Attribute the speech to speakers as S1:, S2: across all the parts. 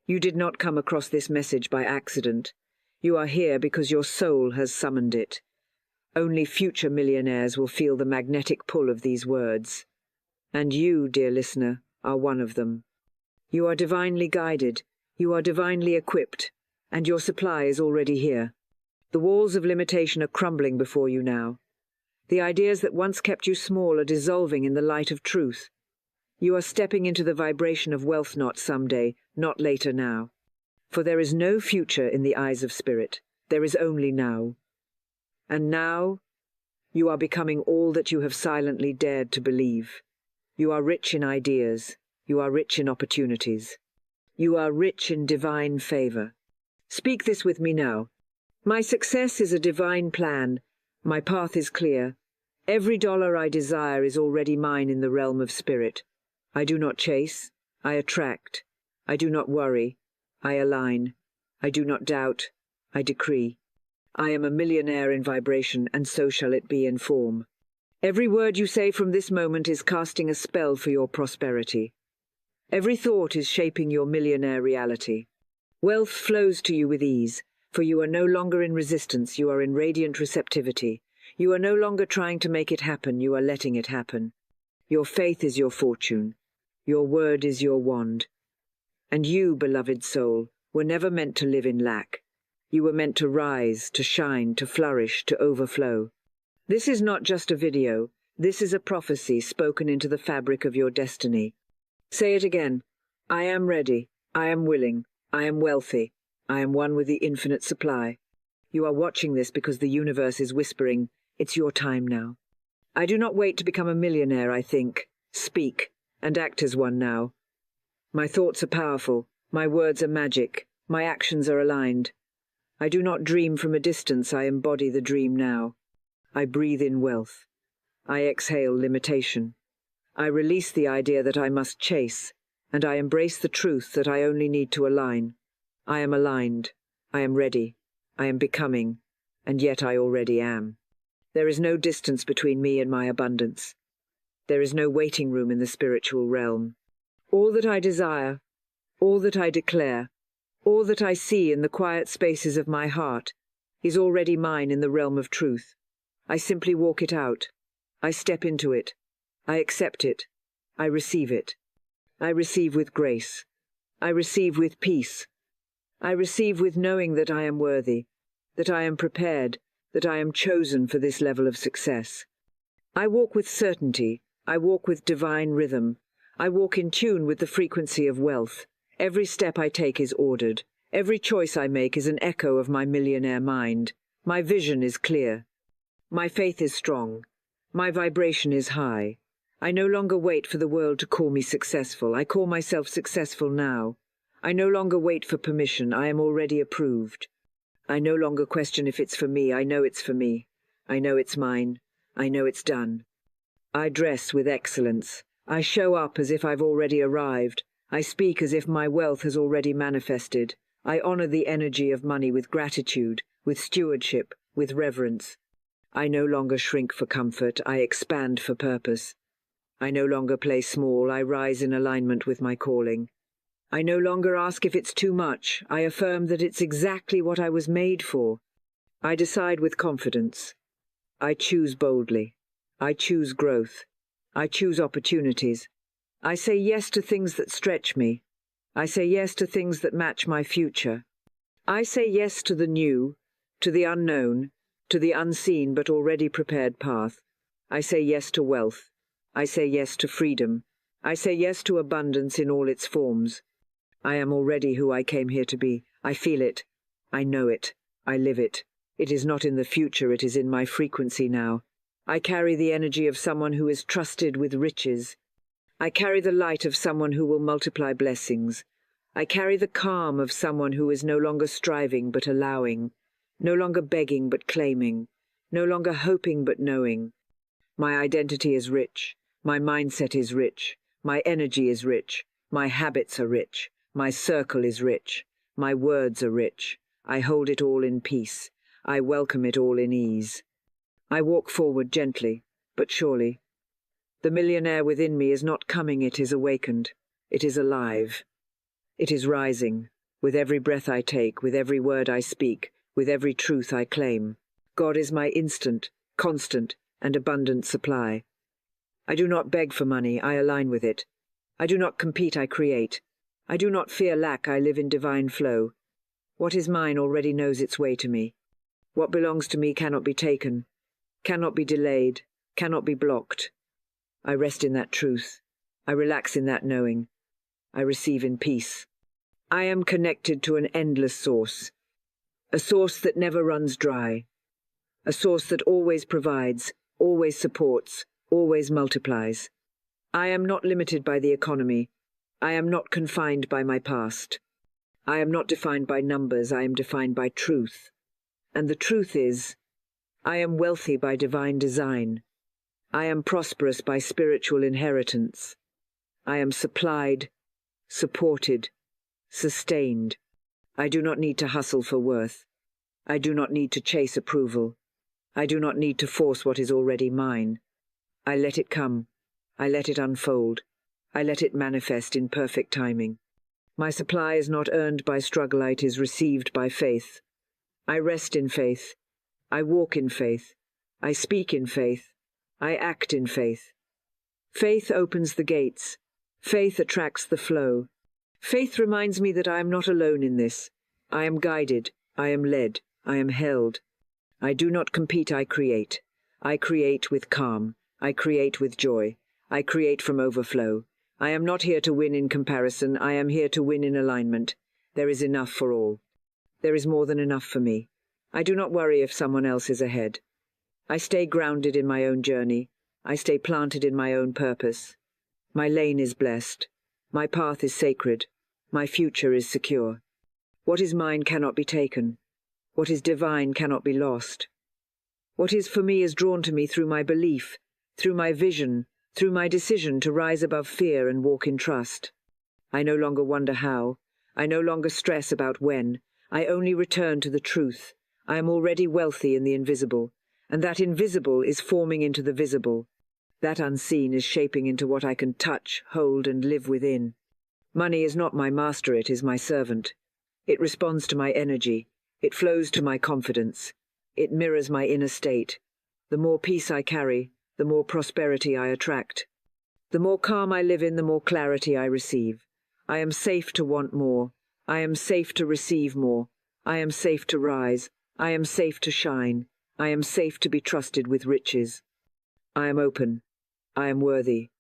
S1: You did not come across this message by accident. You are here because your soul has summoned it. Only future millionaires will feel the magnetic pull of these words. And you, dear listener, are one of them. You are divinely guided, you are divinely equipped, and your supply is already here. The walls of limitation are crumbling before you now. The ideas that once kept you small are dissolving in the light of truth. You are stepping into the vibration of wealth, not someday, not later now. For there is no future in the eyes of spirit. There is only now. And now, you are becoming all that you have silently dared to believe. You are rich in ideas. You are rich in opportunities. You are rich in divine favor. Speak this with me now. My success is a divine plan. My path is clear. Every dollar I desire is already mine in the realm of spirit. I do not chase. I attract. I do not worry. I align. I do not doubt. I decree. I am a millionaire in vibration, and so shall it be in form. Every word you say from this moment is casting a spell for your prosperity. Every thought is shaping your millionaire reality. Wealth flows to you with ease, for you are no longer in resistance, you are in radiant receptivity. You are no longer trying to make it happen, you are letting it happen. Your faith is your fortune. Your word is your wand. And you, beloved soul, were never meant to live in lack. You were meant to rise, to shine, to flourish, to overflow. This is not just a video. This is a prophecy spoken into the fabric of your destiny. Say it again. I am ready. I am willing. I am wealthy. I am one with the infinite supply. You are watching this because the universe is whispering, it's your time now. I do not wait to become a millionaire, I think, speak, and act as one now. My thoughts are powerful. My words are magic. My actions are aligned. I do not dream from a distance. I embody the dream now. I breathe in wealth. I exhale limitation. I release the idea that I must chase, and I embrace the truth that I only need to align. I am aligned. I am ready. I am becoming, and yet I already am. There is no distance between me and my abundance. There is no waiting room in the spiritual realm. All that I desire, all that I declare, all that I see in the quiet spaces of my heart is already mine in the realm of truth. I simply walk it out. I step into it. I accept it. I receive it. I receive with grace. I receive with peace. I receive with knowing that I am worthy, that I am prepared, that I am chosen for this level of success. I walk with certainty. I walk with divine rhythm. I walk in tune with the frequency of wealth. Every step I take is ordered. Every choice I make is an echo of my millionaire mind. My vision is clear. My faith is strong. My vibration is high. I no longer wait for the world to call me successful. I call myself successful now. I no longer wait for permission. I am already approved. I no longer question if it's for me. I know it's for me. I know it's mine. I know it's done. I dress with excellence. I show up as if I've already arrived. I speak as if my wealth has already manifested. I honor the energy of money with gratitude, with stewardship, with reverence. I no longer shrink for comfort. I expand for purpose. I no longer play small. I rise in alignment with my calling. I no longer ask if it's too much. I affirm that it's exactly what I was made for. I decide with confidence. I choose boldly. I choose growth. I choose opportunities. I say yes to things that stretch me. I say yes to things that match my future. I say yes to the new, to the unknown, to the unseen but already prepared path. I say yes to wealth. I say yes to freedom. I say yes to abundance in all its forms. I am already who I came here to be. I feel it. I know it. I live it. It is not in the future, it is in my frequency now. I carry the energy of someone who is trusted with riches. I carry the light of someone who will multiply blessings. I carry the calm of someone who is no longer striving but allowing, no longer begging but claiming, no longer hoping but knowing. My identity is rich. My mindset is rich. My energy is rich. My habits are rich. My circle is rich. My words are rich. I hold it all in peace. I welcome it all in ease. I walk forward gently, but surely. The millionaire within me is not coming, it is awakened. It is alive. It is rising. with every breath I take, with every word I speak, with every truth I claim. God is my instant, constant, and abundant supply. I do not beg for money, I align with it. I do not compete, I create. I do not fear lack, I live in divine flow. What is mine already knows its way to me. What belongs to me cannot be taken, cannot be delayed, cannot be blocked. I rest in that truth. I relax in that knowing. I receive in peace. I am connected to an endless source, a source that never runs dry, a source that always provides, always supports, always multiplies. I am not limited by the economy. I am not confined by my past. I am not defined by numbers, I am defined by truth. And the truth is, I am wealthy by divine design. I am prosperous by spiritual inheritance. I am supplied, supported, sustained. I do not need to hustle for worth. I do not need to chase approval. I do not need to force what is already mine. I let it come. I let it unfold. I let it manifest in perfect timing. My supply is not earned by struggle, it is received by faith. I rest in faith. I walk in faith. I speak in faith. I act in faith. Faith opens the gates. Faith attracts the flow. Faith reminds me that I am not alone in this. I am guided. I am led. I am held. I do not compete, I create. I create with calm. I create with joy. I create from overflow. I am not here to win in comparison. I am here to win in alignment. There is enough for all. There is more than enough for me. I do not worry if someone else is ahead. I stay grounded in my own journey. I stay planted in my own purpose. My lane is blessed. My path is sacred. My future is secure. What is mine cannot be taken. What is divine cannot be lost. What is for me is drawn to me through my belief, through my vision, through my decision to rise above fear and walk in trust. I no longer wonder how. I no longer stress about when. I only return to the truth. I am already wealthy in the invisible, and that invisible is forming into the visible. That unseen is shaping into what I can touch, hold, and live within. Money is not my master, it is my servant. It responds to my energy. It flows to my confidence. It mirrors my inner state. The more peace I carry, the more prosperity I attract. The more calm I live in, the more clarity I receive. I am safe to want more. I am safe to receive more. I am safe to rise. I am safe to shine. I am safe to be trusted with riches. I am open. I am worthy.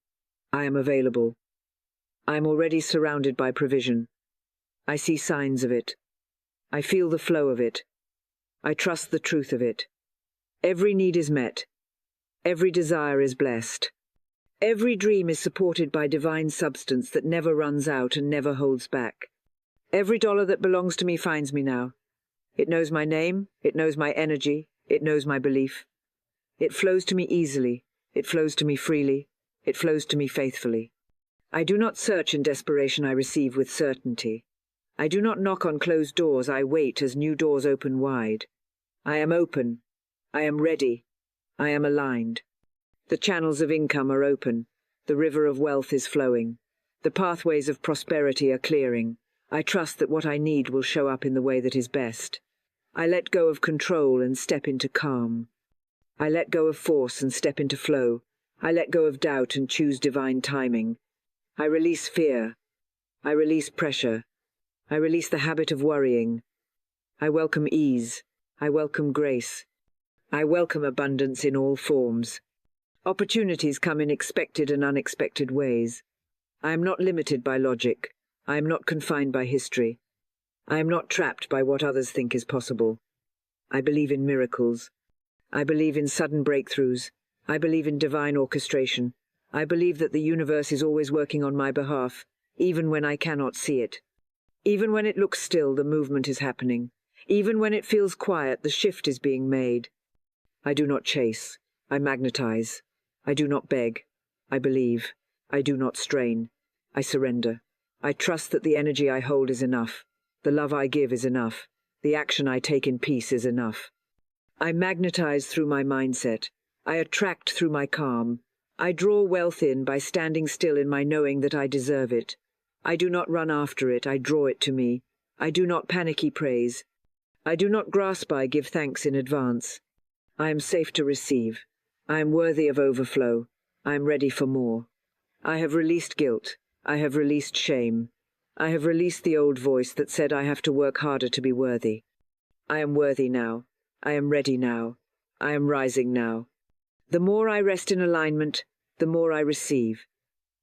S1: I am available. I am already surrounded by provision. I see signs of it. I feel the flow of it. I trust the truth of it. Every need is met. Every desire is blessed. Every dream is supported by divine substance that never runs out and never holds back. Every dollar that belongs to me finds me now. It knows my name, it knows my energy, it knows my belief. It flows to me easily, it flows to me freely, it flows to me faithfully. I do not search in desperation, I receive with certainty. I do not knock on closed doors, I wait as new doors open wide. I am open. I am ready. I am aligned. The channels of income are open. The river of wealth is flowing. The pathways of prosperity are clearing. I trust that what I need will show up in the way that is best. I let go of control and step into calm. I let go of force and step into flow. I let go of doubt and choose divine timing. I release fear. I release pressure. I release the habit of worrying. I welcome ease. I welcome grace. I welcome abundance in all forms. Opportunities come in expected and unexpected ways. I am not limited by logic. I am not confined by history. I am not trapped by what others think is possible. I believe in miracles. I believe in sudden breakthroughs. I believe in divine orchestration. I believe that the universe is always working on my behalf, even when I cannot see it. Even when it looks still, the movement is happening. Even when it feels quiet, the shift is being made. I do not chase. I magnetize. I do not beg. I believe. I do not strain. I surrender. I trust that the energy I hold is enough. The love I give is enough. The action I take in peace is enough. I magnetize through my mindset. I attract through my calm. I draw wealth in by standing still in my knowing that I deserve it. I do not run after it, I draw it to me. I do not panicky praise. I do not grasp, I give thanks in advance. I am safe to receive. I am worthy of overflow. I am ready for more. I have released guilt. I have released shame. I have released the old voice that said I have to work harder to be worthy. I am worthy now. I am ready now. I am rising now. The more I rest in alignment, the more I receive.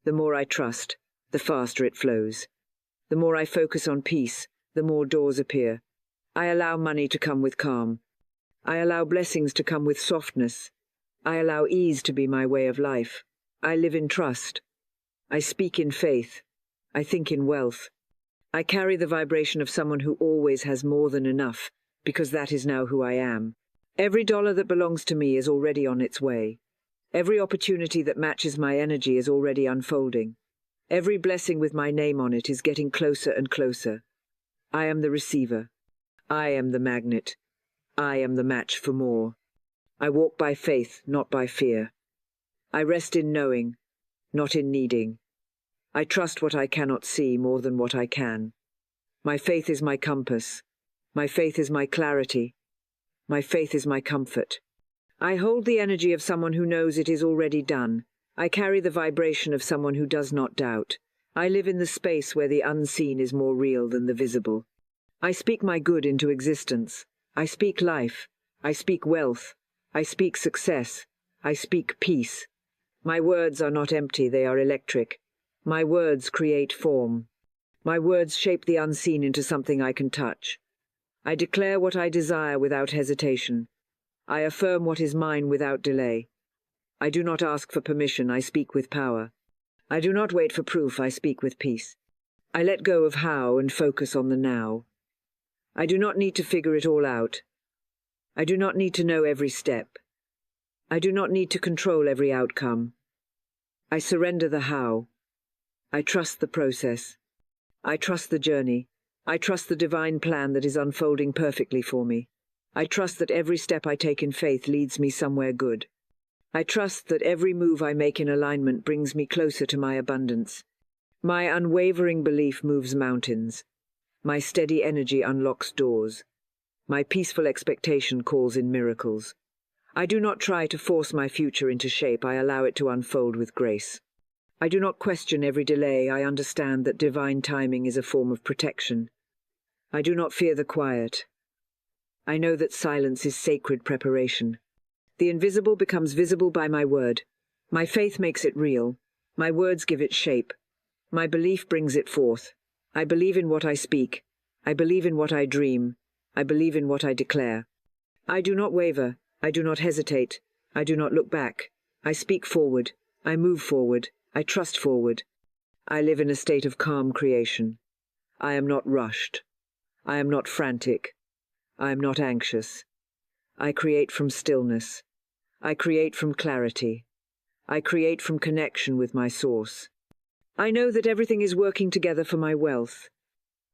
S1: The more I trust, the faster it flows. The more I focus on peace, the more doors appear. I allow money to come with calm. I allow blessings to come with softness. I allow ease to be my way of life. I live in trust. I speak in faith. I think in wealth. I carry the vibration of someone who always has more than enough, because that is now who I am. Every dollar that belongs to me is already on its way. Every opportunity that matches my energy is already unfolding. Every blessing with my name on it is getting closer and closer. I am the receiver. I am the magnet. I am the match for more. I walk by faith, not by fear. I rest in knowing, not in needing. I trust what I cannot see more than what I can. My faith is my compass. My faith is my clarity. My faith is my comfort. I hold the energy of someone who knows it is already done. I carry the vibration of someone who does not doubt. I live in the space where the unseen is more real than the visible. I speak my good into existence. I speak life. I speak wealth. I speak success. I speak peace. My words are not empty, they are electric. My words create form. My words shape the unseen into something I can touch. I declare what I desire without hesitation. I affirm what is mine without delay. I do not ask for permission, I speak with power. I do not wait for proof, I speak with peace. I let go of how and focus on the now. I do not need to figure it all out. I do not need to know every step. I do not need to control every outcome. I surrender the how. I trust the process. I trust the journey. I trust the divine plan that is unfolding perfectly for me. I trust that every step I take in faith leads me somewhere good. I trust that every move I make in alignment brings me closer to my abundance. My unwavering belief moves mountains. My steady energy unlocks doors. My peaceful expectation calls in miracles. I do not try to force my future into shape, I allow it to unfold with grace. I do not question every delay, I understand that divine timing is a form of protection. I do not fear the quiet. I know that silence is sacred preparation. The invisible becomes visible by my word. My faith makes it real. My words give it shape. My belief brings it forth. I believe in what I speak. I believe in what I dream. I believe in what I declare. I do not waver. I do not hesitate. I do not look back. I speak forward. I move forward. I trust forward. I live in a state of calm creation. I am not rushed. I am not frantic. I am not anxious. I create from stillness. I create from clarity. I create from connection with my source. I know that everything is working together for my wealth.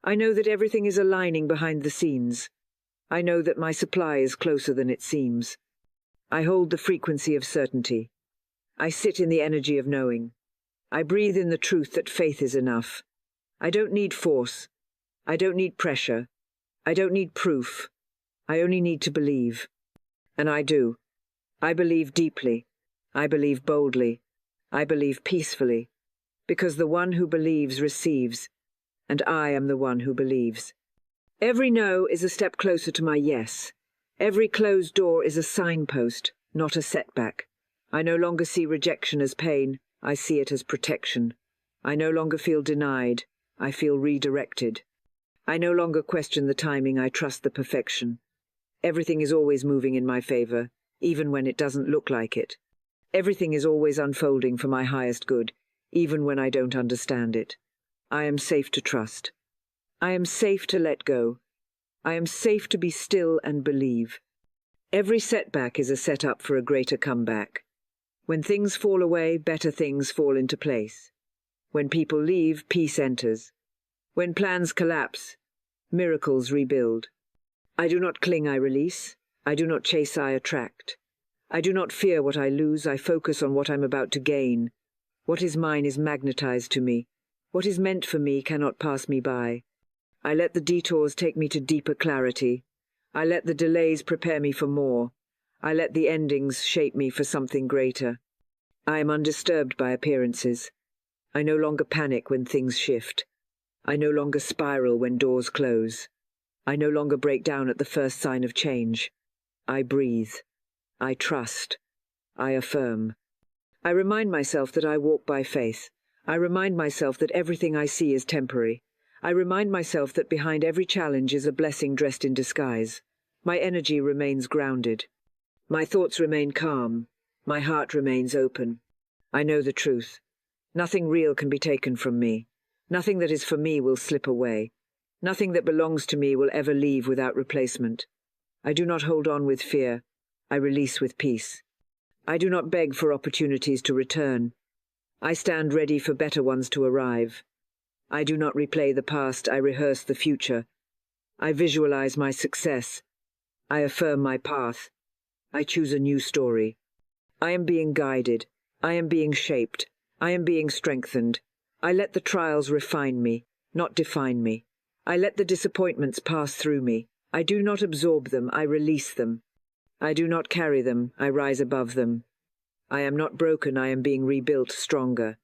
S1: I know that everything is aligning behind the scenes. I know that my supply is closer than it seems. I hold the frequency of certainty. I sit in the energy of knowing. I breathe in the truth that faith is enough. I don't need force. I don't need pressure. I don't need proof. I only need to believe. And I do. I believe deeply. I believe boldly. I believe peacefully. Because the one who believes receives. And I am the one who believes. Every no is a step closer to my yes. Every closed door is a signpost, not a setback. I no longer see rejection as pain. I see it as protection. I no longer feel denied. I feel redirected. I no longer question the timing. I trust the perfection. Everything is always moving in my favor, even when it doesn't look like it. Everything is always unfolding for my highest good, even when I don't understand it. I am safe to trust. I am safe to let go. I am safe to be still and believe. Every setback is a setup for a greater comeback. When things fall away, better things fall into place. When people leave, peace enters. When plans collapse, miracles rebuild. I do not cling, I release. I do not chase, I attract. I do not fear what I lose, I focus on what I'm about to gain. What is mine is magnetized to me. What is meant for me cannot pass me by. I let the detours take me to deeper clarity. I let the delays prepare me for more. I let the endings shape me for something greater. I am undisturbed by appearances. I no longer panic when things shift. I no longer spiral when doors close. I no longer break down at the first sign of change. I breathe. I trust. I affirm. I remind myself that I walk by faith. I remind myself that everything I see is temporary. I remind myself that behind every challenge is a blessing dressed in disguise. My energy remains grounded. My thoughts remain calm. My heart remains open. I know the truth. Nothing real can be taken from me. Nothing that is for me will slip away. Nothing that belongs to me will ever leave without replacement. I do not hold on with fear. I release with peace. I do not beg for opportunities to return. I stand ready for better ones to arrive. I do not replay the past, I rehearse the future. I visualize my success. I affirm my path. I choose a new story. I am being guided. I am being shaped. I am being strengthened. I let the trials refine me, not define me. I let the disappointments pass through me. I do not absorb them, I release them. I do not carry them, I rise above them. I am not broken, I am being rebuilt stronger.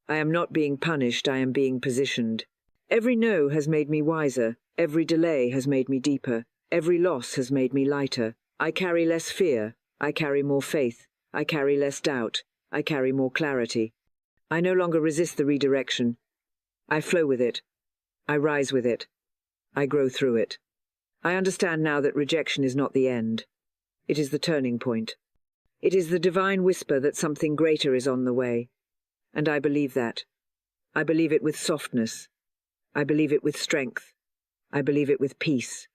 S1: I am not being punished, I am being positioned. Every no has made me wiser. Every delay has made me deeper. Every loss has made me lighter. I carry less fear. I carry more faith. I carry less doubt. I carry more clarity. I no longer resist the redirection. I flow with it. I rise with it. I grow through it. I understand now that rejection is not the end. It is the turning point. It is the divine whisper that something greater is on the way. And I believe that. I believe it with softness. I believe it with strength. I believe it with peace.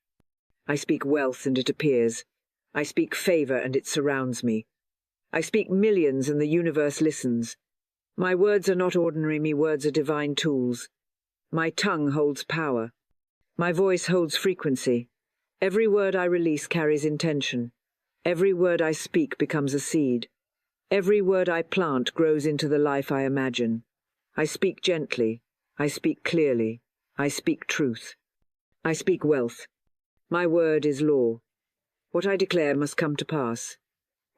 S1: I speak wealth and it appears. I speak favor and it surrounds me. I speak millions and the universe listens. My words are not ordinary, my words are divine tools. My tongue holds power. My voice holds frequency. Every word I release carries intention. Every word I speak becomes a seed. Every word I plant grows into the life I imagine. I speak gently. I speak clearly. I speak truth. I speak wealth. My word is law. What I declare must come to pass.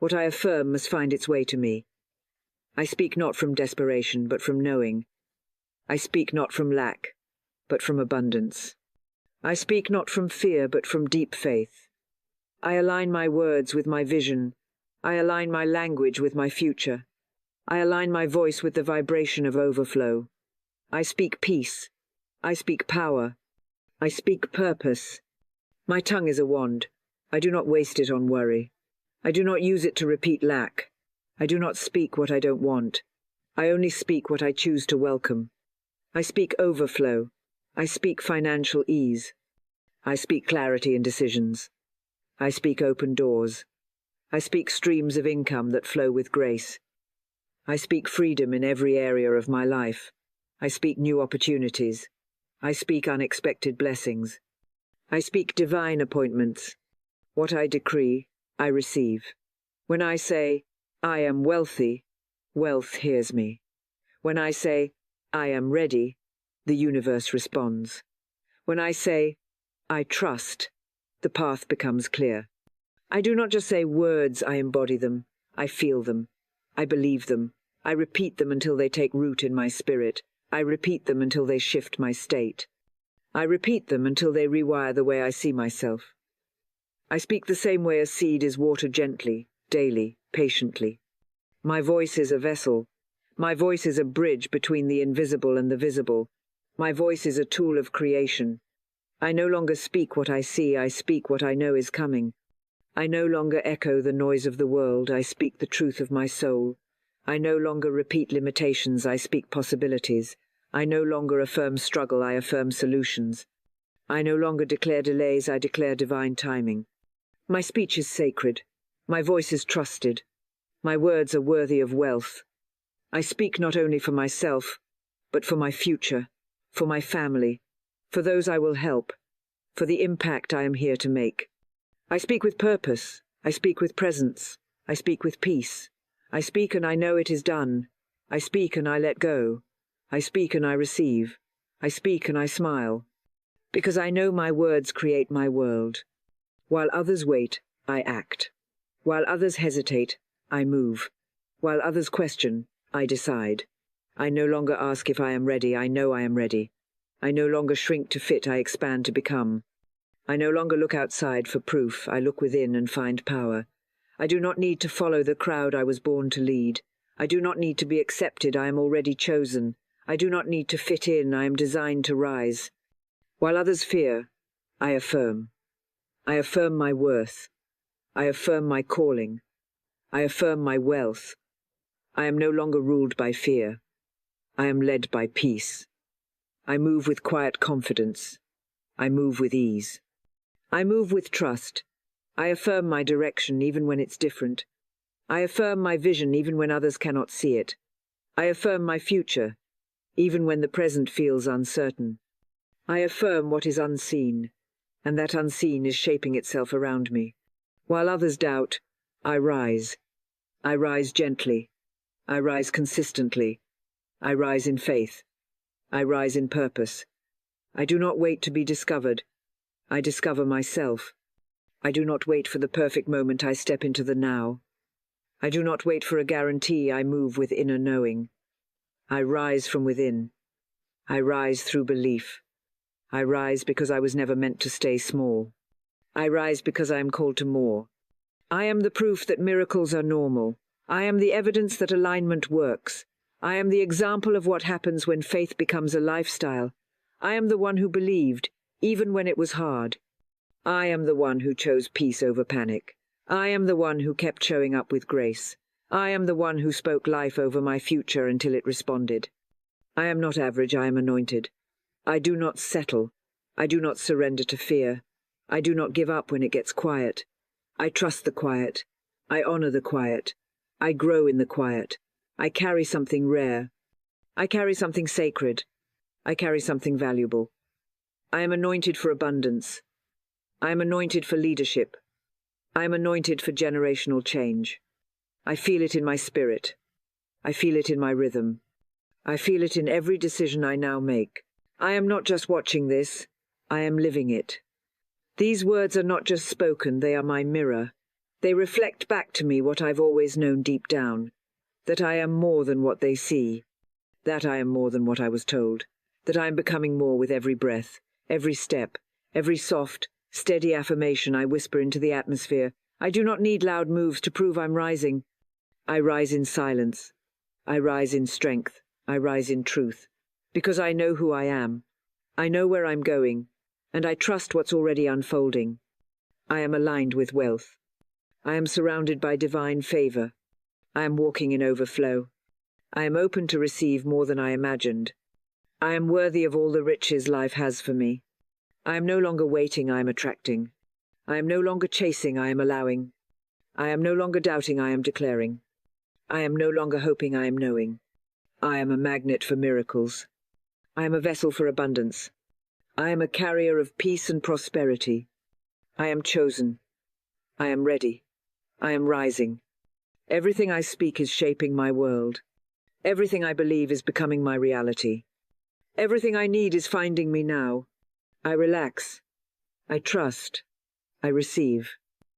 S1: What I affirm must find its way to me. I speak not from desperation, but from knowing. I speak not from lack, but from abundance. I speak not from fear, but from deep faith. I align my words with my vision. I align my language with my future. I align my voice with the vibration of overflow. I speak peace. I speak power. I speak purpose. My tongue is a wand. I do not waste it on worry. I do not use it to repeat lack. I do not speak what I don't want. I only speak what I choose to welcome. I speak overflow. I speak financial ease. I speak clarity in decisions. I speak open doors. I speak streams of income that flow with grace. I speak freedom in every area of my life. I speak new opportunities. I speak unexpected blessings. I speak divine appointments. What I decree, I receive. When I say, I am wealthy, wealth hears me. When I say, I am ready, the universe responds. When I say, I trust, the path becomes clear. I do not just say words, I embody them. I feel them. I believe them. I repeat them until they take root in my spirit. I repeat them until they shift my state. I repeat them until they rewire the way I see myself. I speak the same way a seed is watered gently, daily, patiently. My voice is a vessel. My voice is a bridge between the invisible and the visible. My voice is a tool of creation. I no longer speak what I see, I speak what I know is coming. I no longer echo the noise of the world, I speak the truth of my soul. I no longer repeat limitations, I speak possibilities. I no longer affirm struggle, I affirm solutions. I no longer declare delays, I declare divine timing. My speech is sacred. My voice is trusted. My words are worthy of wealth. I speak not only for myself, but for my future, for my family, for those I will help, for the impact I am here to make. I speak with purpose. I speak with presence. I speak with peace. I speak and I know it is done. I speak and I let go. I speak and I receive. I speak and I smile. Because I know my words create my world. While others wait, I act. While others hesitate, I move. While others question, I decide. I no longer ask if I am ready, I know I am ready. I no longer shrink to fit, I expand to become. I no longer look outside for proof, I look within and find power. I do not need to follow the crowd I was born to lead. I do not need to be accepted, I am already chosen. I do not need to fit in, I am designed to rise. While others fear, I affirm. I affirm my worth. I affirm my calling. I affirm my wealth. I am no longer ruled by fear. I am led by peace. I move with quiet confidence. I move with ease. I move with trust. I affirm my direction even when it's different. I affirm my vision even when others cannot see it. I affirm my future, even when the present feels uncertain. I affirm what is unseen, and that unseen is shaping itself around me. While others doubt, I rise. I rise gently. I rise consistently. I rise in faith. I rise in purpose. I do not wait to be discovered. I discover myself. I do not wait for the perfect moment, I step into the now. I do not wait for a guarantee, I move with inner knowing. I rise from within. I rise through belief. I rise because I was never meant to stay small. I rise because I am called to more. I am the proof that miracles are normal. I am the evidence that alignment works. I am the example of what happens when faith becomes a lifestyle. I am the one who believed, even when it was hard. I am the one who chose peace over panic. I am the one who kept showing up with grace. I am the one who spoke life over my future until it responded. I am not average, I am anointed. I do not settle. I do not surrender to fear. I do not give up when it gets quiet. I trust the quiet. I honor the quiet. I grow in the quiet. I carry something rare. I carry something sacred. I carry something valuable. I am anointed for abundance. I am anointed for leadership. I am anointed for generational change. I feel it in my spirit. I feel it in my rhythm. I feel it in every decision I now make. I am not just watching this. I am living it. These words are not just spoken, they are my mirror. They reflect back to me what I've always known deep down, that I am more than what they see, that I am more than what I was told, that I am becoming more with every breath, every step, every soft, steady affirmation I whisper into the atmosphere. I do not need loud moves to prove I'm rising. I rise in silence. I rise in strength. I rise in truth. Because I know who I am. I know where I'm going, and I trust what's already unfolding. I am aligned with wealth. I am surrounded by divine favor. I am walking in overflow. I am open to receive more than I imagined. I am worthy of all the riches life has for me. I am no longer waiting, I am attracting. I am no longer chasing, I am allowing. I am no longer doubting, I am declaring. I am no longer hoping, I am knowing. I am a magnet for miracles. I am a vessel for abundance. I am a carrier of peace and prosperity. I am chosen. I am ready. I am rising. Everything I speak is shaping my world. Everything I believe is becoming my reality. Everything I need is finding me now. I relax. I trust. I receive.